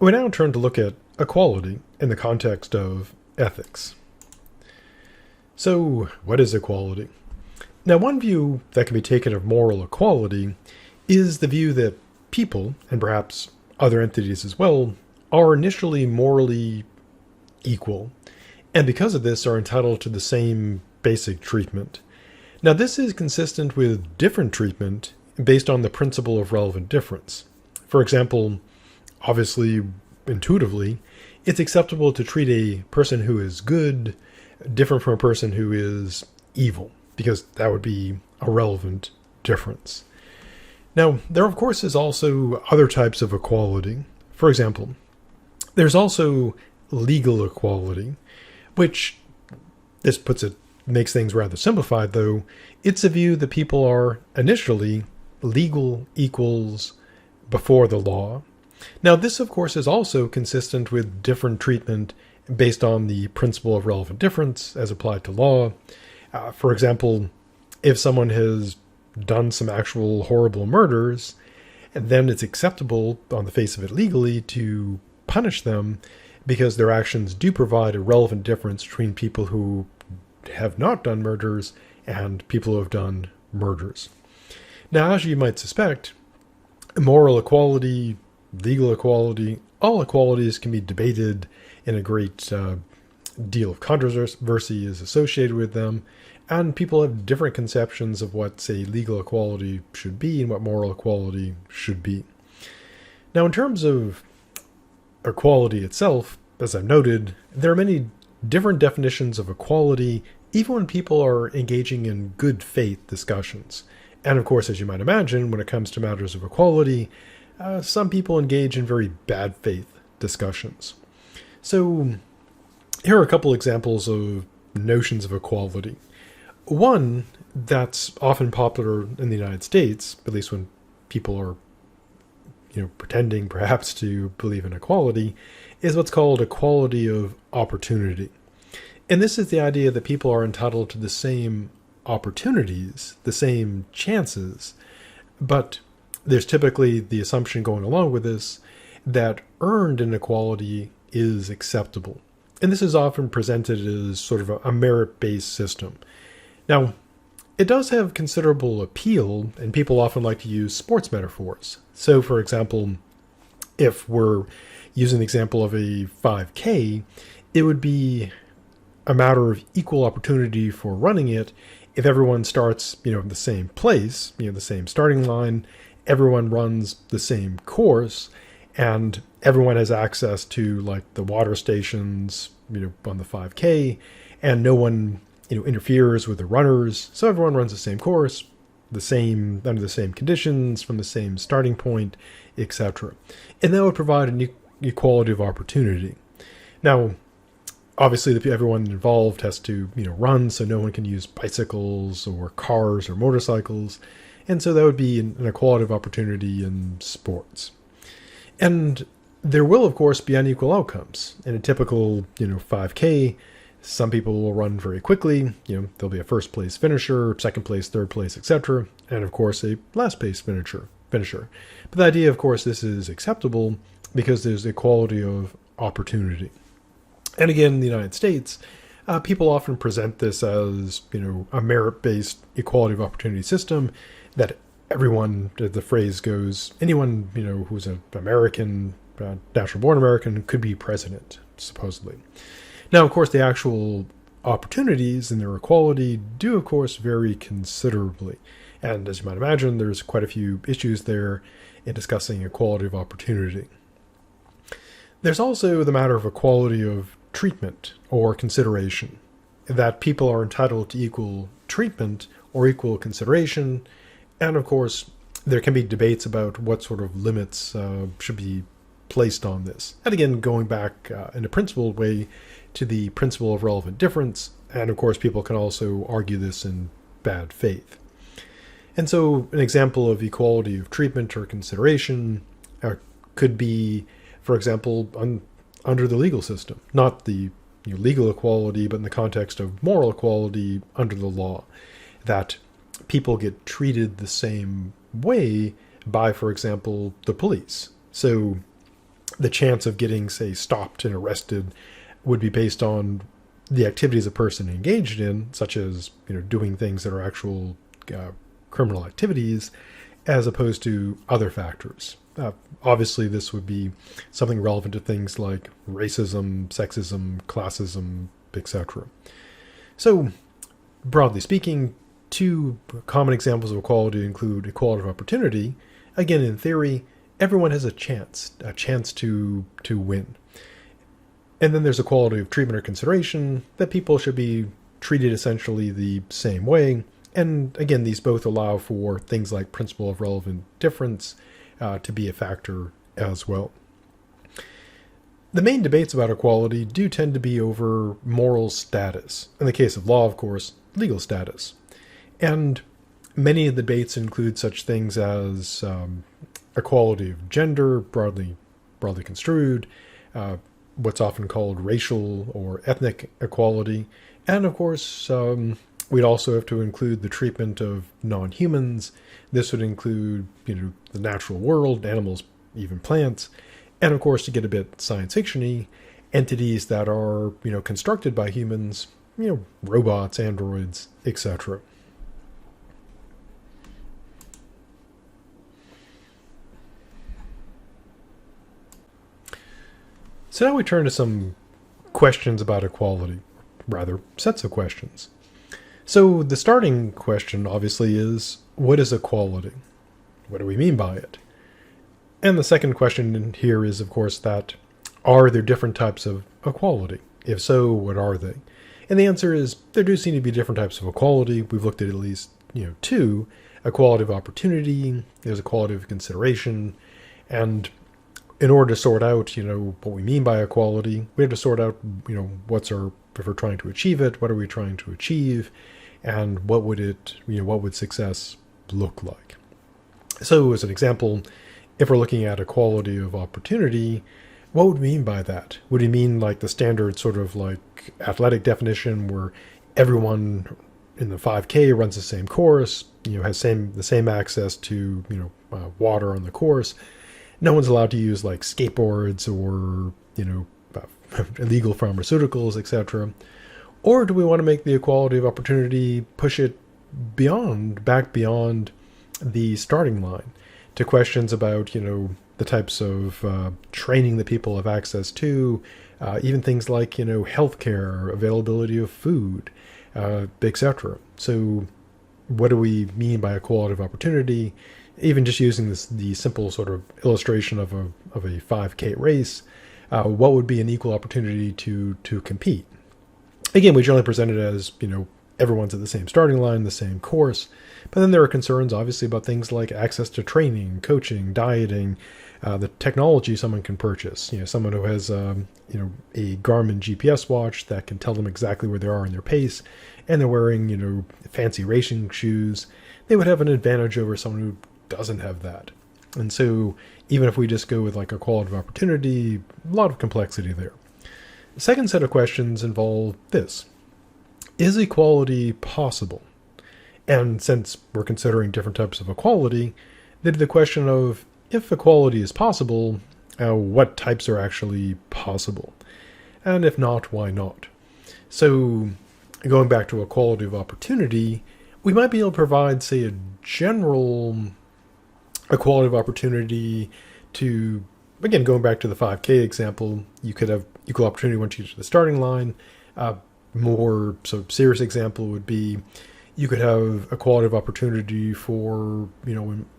We now turn to look at equality in the context of ethics. So, what is equality? Now, one view that can be taken of moral equality is the view that people, and perhaps other entities as well, are initially morally equal, and because of this are entitled to the same basic treatment. Now, this is consistent with different treatment based on the principle of relevant difference. For example, obviously, intuitively, it's acceptable to treat a person who is good different from a person who is evil, because that would be a relevant difference. Now, there of course is also other types of equality. For example, there's also legal equality, which makes things rather simplified, though. It's a view that people are initially legal equals before the law. Now, this, of course, is also consistent with different treatment based on the principle of relevant difference as applied to law. For example, if someone has done some actual horrible murders, then it's acceptable on the face of it legally to punish them because their actions do provide a relevant difference between people who have not done murders and people who have done murders. Now, as you might suspect, moral equality, legal equality, all equalities can be debated, and a great deal of controversy is associated with them, and people have different conceptions of what, say, legal equality should be and what moral equality should be. Now, in terms of equality itself, as I've noted, there are many different definitions of equality, even when people are engaging in good faith discussions. And of course, as you might imagine, when it comes to matters of equality, some people engage in very bad faith discussions. So here are a couple examples of notions of equality. One that's often popular in the United States, at least when people are pretending perhaps to believe in equality, is what's called equality of opportunity. And this is the idea that people are entitled to the same opportunities, the same chances, but there's typically the assumption going along with this that earned inequality is acceptable. And this is often presented as sort of a merit-based system. Now, it does have considerable appeal, and people often like to use sports metaphors. So, for example, if we're using the example of a 5K, it would be a matter of equal opportunity for running it if everyone starts, in the same place, the same starting line, everyone runs the same course, and everyone has access to like the water stations, on the 5K, and no one, interferes with the runners. So everyone runs the same course, under the same conditions, from the same starting point, etc. And that would provide an equality of opportunity. Now, obviously, everyone involved has to, run, so no one can use bicycles or cars or motorcycles. And so that would be an equality of opportunity in sports. And there will, of course, be unequal outcomes. In a typical, 5K, some people will run very quickly. There'll be a first place finisher, second place, third place, etc. And, of course, a last place finisher. But the idea, of course, this is acceptable because there's equality of opportunity. And again, in the United States, people often present this as, a merit-based equality of opportunity system that everyone, the phrase goes, anyone, who's an American, natural-born American, could be president, supposedly. Now, of course, the actual opportunities and their equality do, of course, vary considerably. And as you might imagine, there's quite a few issues there in discussing equality of opportunity. There's also the matter of equality of treatment or consideration, that people are entitled to equal treatment or equal consideration. And of course, there can be debates about what sort of limits should be placed on this. And again, going back in a principled way to the principle of relevant difference. And of course, people can also argue this in bad faith. And so an example of equality of treatment or consideration could be, for example, under the legal system, not the legal equality, but in the context of moral equality under the law, that people get treated the same way by, for example, the police. So the chance of getting, say, stopped and arrested would be based on the activities a person engaged in, such as doing things that are actual criminal activities, as opposed to other factors. Obviously, this would be something relevant to things like racism, sexism, classism, etc. So, broadly speaking, two common examples of equality include equality of opportunity. Again, in theory, everyone has a chance to win. And then there's equality of treatment or consideration, that people should be treated essentially the same way. And again, these both allow for things like principle of relevant difference to be a factor as well. The main debates about equality do tend to be over moral status. In the case of law, of course, legal status. And many of the debates include such things as equality of gender, broadly construed, what's often called racial or ethnic equality, and of course, we'd also have to include the treatment of non-humans. This would include, the natural world, animals, even plants, and of course, to get a bit science fiction-y, entities that are, constructed by humans, robots, androids, etc. So now we turn to some questions about equality, rather, sets of questions. So the starting question, obviously, is, what is equality? What do we mean by it? And the second question here is, of course, that are there different types of equality? If so, what are they? And the answer is, there do seem to be different types of equality. We've looked at least, two: equality of opportunity, there's equality of consideration, and in order to sort out, what we mean by equality, we have to sort out, if we're trying to achieve it, what are we trying to achieve, and what would success look like? So, as an example, if we're looking at equality of opportunity, what would we mean by that? Would we mean like the standard sort of like athletic definition where everyone in the 5K runs the same course, has the same access to, water on the course? No one's allowed to use like skateboards or, illegal pharmaceuticals, etc. Or do we want to make the equality of opportunity, push it back beyond the starting line to questions about, the types of training that people have access to, even things like, healthcare, availability of food, etc. So what do we mean by equality of opportunity? Even just using the simple sort of illustration of a 5K race, what would be an equal opportunity to compete? Again, we generally present it as, everyone's at the same starting line, the same course. But then there are concerns, obviously, about things like access to training, coaching, dieting, the technology someone can purchase. Someone who has, a Garmin GPS watch that can tell them exactly where they are in their pace, and they're wearing, fancy racing shoes, they would have an advantage over someone who doesn't have that. And so even if we just go with like equality of opportunity, a lot of complexity there. The second set of questions involve this: is equality possible? And since we're considering different types of equality, then the question of, if equality is possible, what types are actually possible? And if not, why not? So going back to equality of opportunity, we might be able to provide, say, a general equality of opportunity to, again, going back to the 5K example, you could have equal opportunity once you get to the starting line. More serious example would be, you could have equality of opportunity for,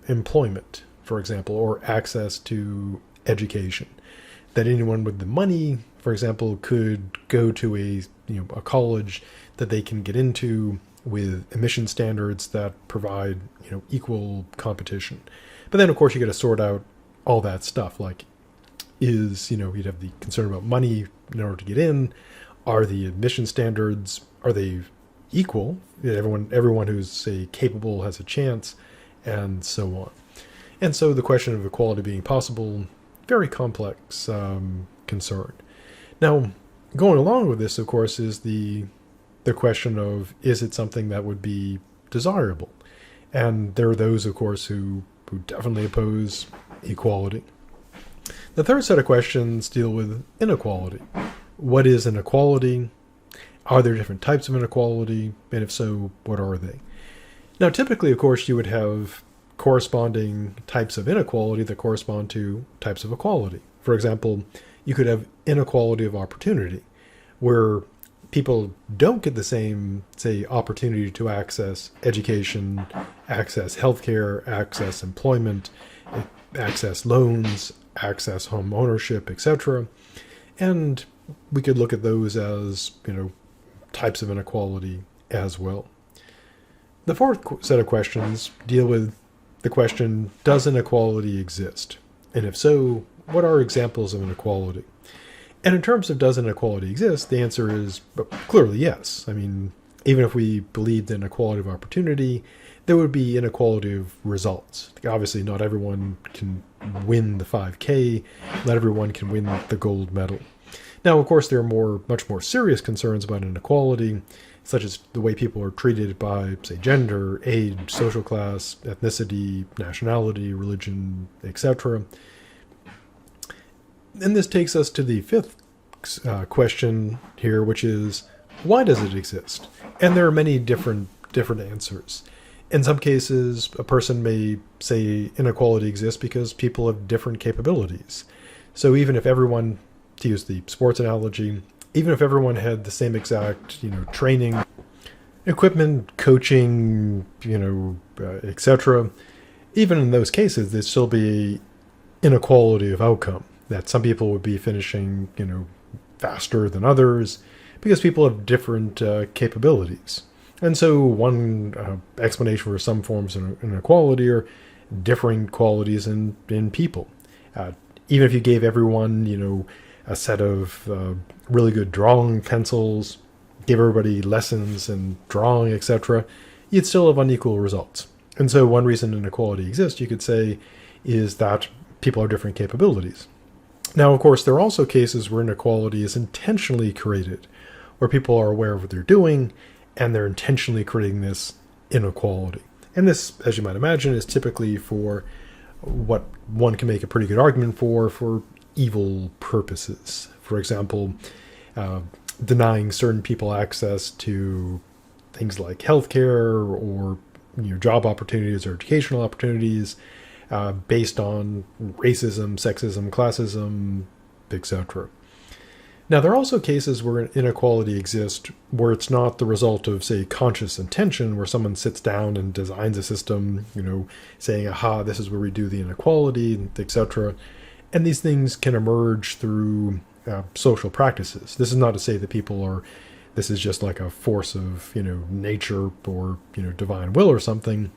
employment, for example, or access to education. That anyone with the money, for example, could go to a college that they can get into with admission standards that provide, equal competition. But then, of course, you got to sort out all that stuff. Like, you'd have the concern about money in order to get in. Are the admission standards, are they equal? Everyone who's, say, capable has a chance, and so on. And so the question of equality being possible, very complex concern. Now, going along with this, of course, is the question of, is it something that would be desirable? And there are those, of course, who definitely oppose equality. The third set of questions deal with inequality. What is inequality? Are there different types of inequality? And if so, what are they? Now, typically, of course, you would have corresponding types of inequality that correspond to types of equality. For example, you could have inequality of opportunity, where people don't get the same, say, opportunity to access education, access healthcare, access employment, access loans, access home ownership, etc. And we could look at those as, types of inequality as well. The fourth set of questions deal with the question, does inequality exist? And if so, what are examples of inequality? And in terms of does inequality exist, the answer is clearly yes. I mean, even if we believed in equality of opportunity, there would be inequality of results. Obviously, not everyone can win the 5K, not everyone can win the gold medal. Now, of course, there are much more serious concerns about inequality, such as the way people are treated by, say, gender, age, social class, ethnicity, nationality, religion, etc. And this takes us to the fifth question here, which is, why does it exist? And there are many different answers. In some cases, a person may say inequality exists because people have different capabilities. So even if everyone, to use the sports analogy, even if everyone had the same exact, training, equipment, coaching, etc., even in those cases, there'd still be inequality of outcome. That some people would be finishing, faster than others because people have different capabilities. And so one explanation for some forms of inequality are differing qualities in people. Even if you gave everyone, a set of really good drawing pencils, gave everybody lessons in drawing, etc., you'd still have unequal results. And so one reason inequality exists, you could say, is that people have different capabilities. Now, of course, there are also cases where inequality is intentionally created, where people are aware of what they're doing, and they're intentionally creating this inequality. And this, as you might imagine, is typically for what one can make a pretty good argument for evil purposes. For example, denying certain people access to things like healthcare or job opportunities or educational opportunities based on racism, sexism, classism, etc. Now, there are also cases where inequality exists where it's not the result of, say, conscious intention, where someone sits down and designs a system, saying, aha, this is where we do the inequality, etc. And these things can emerge through social practices. This is not to say that this is just like a force of, nature or, divine will or something.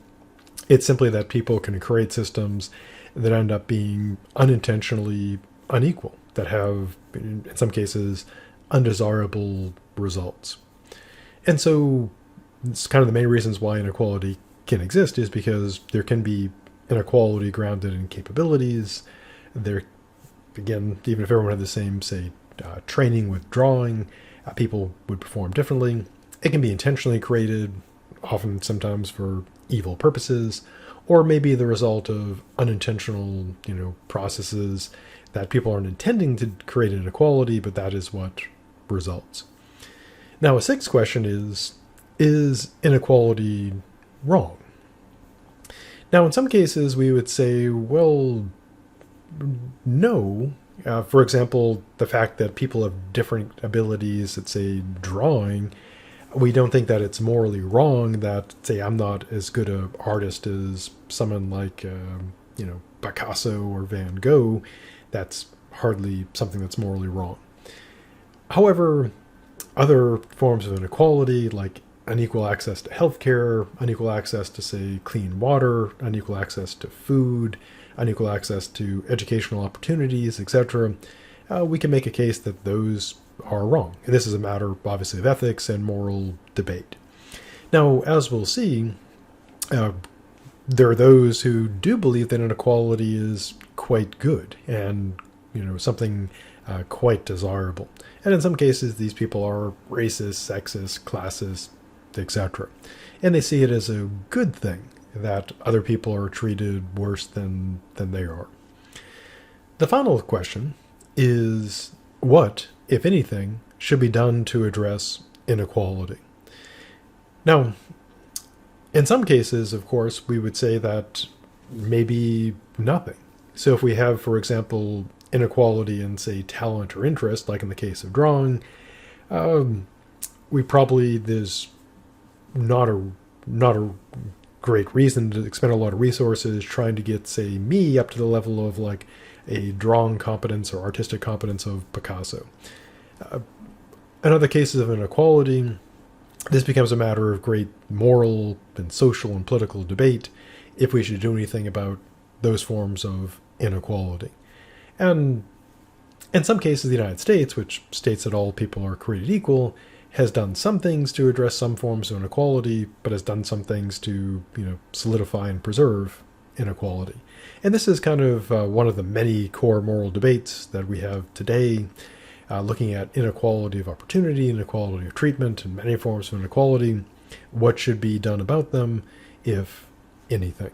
It's simply that people can create systems that end up being unintentionally unequal, that have, in some cases, undesirable results. And so it's kind of the main reasons why inequality can exist is because there can be inequality grounded in capabilities. There, again, even if everyone had the same, say, training with drawing, people would perform differently. It can be intentionally created, often sometimes for evil purposes, or maybe the result of unintentional, processes that people aren't intending to create inequality, but that is what results. Now, a sixth question is inequality wrong? Now, in some cases, we would say, well, no. For example, the fact that people have different abilities at, say, drawing, we don't think that it's morally wrong that, say, I'm not as good an artist as someone like, Picasso or Van Gogh. That's hardly something that's morally wrong. However, other forms of inequality, like unequal access to healthcare, unequal access to, say, clean water, unequal access to food, unequal access to educational opportunities, etc., we can make a case that those are wrong. And this is a matter, obviously, of ethics and moral debate. Now, as we'll see, there are those who do believe that inequality is quite good and, something quite desirable. And in some cases, these people are racist, sexist, classist, etc. And they see it as a good thing that other people are treated worse than they are. The final question is what, if anything, should be done to address inequality? Now, in some cases, of course, we would say that maybe nothing. So if we have, for example, inequality in, say, talent or interest, like in the case of drawing, there's not a great reason to expend a lot of resources trying to get, say, me up to the level of like a drawing competence or artistic competence of Picasso. In other cases of inequality, this becomes a matter of great moral and social and political debate if we should do anything about those forms of inequality. And in some cases, the United States, which states that all people are created equal, has done some things to address some forms of inequality, but has done some things to, solidify and preserve inequality. And this is kind of one of the many core moral debates that we have today, looking at inequality of opportunity, inequality of treatment, and many forms of inequality. What should be done about them, if anything?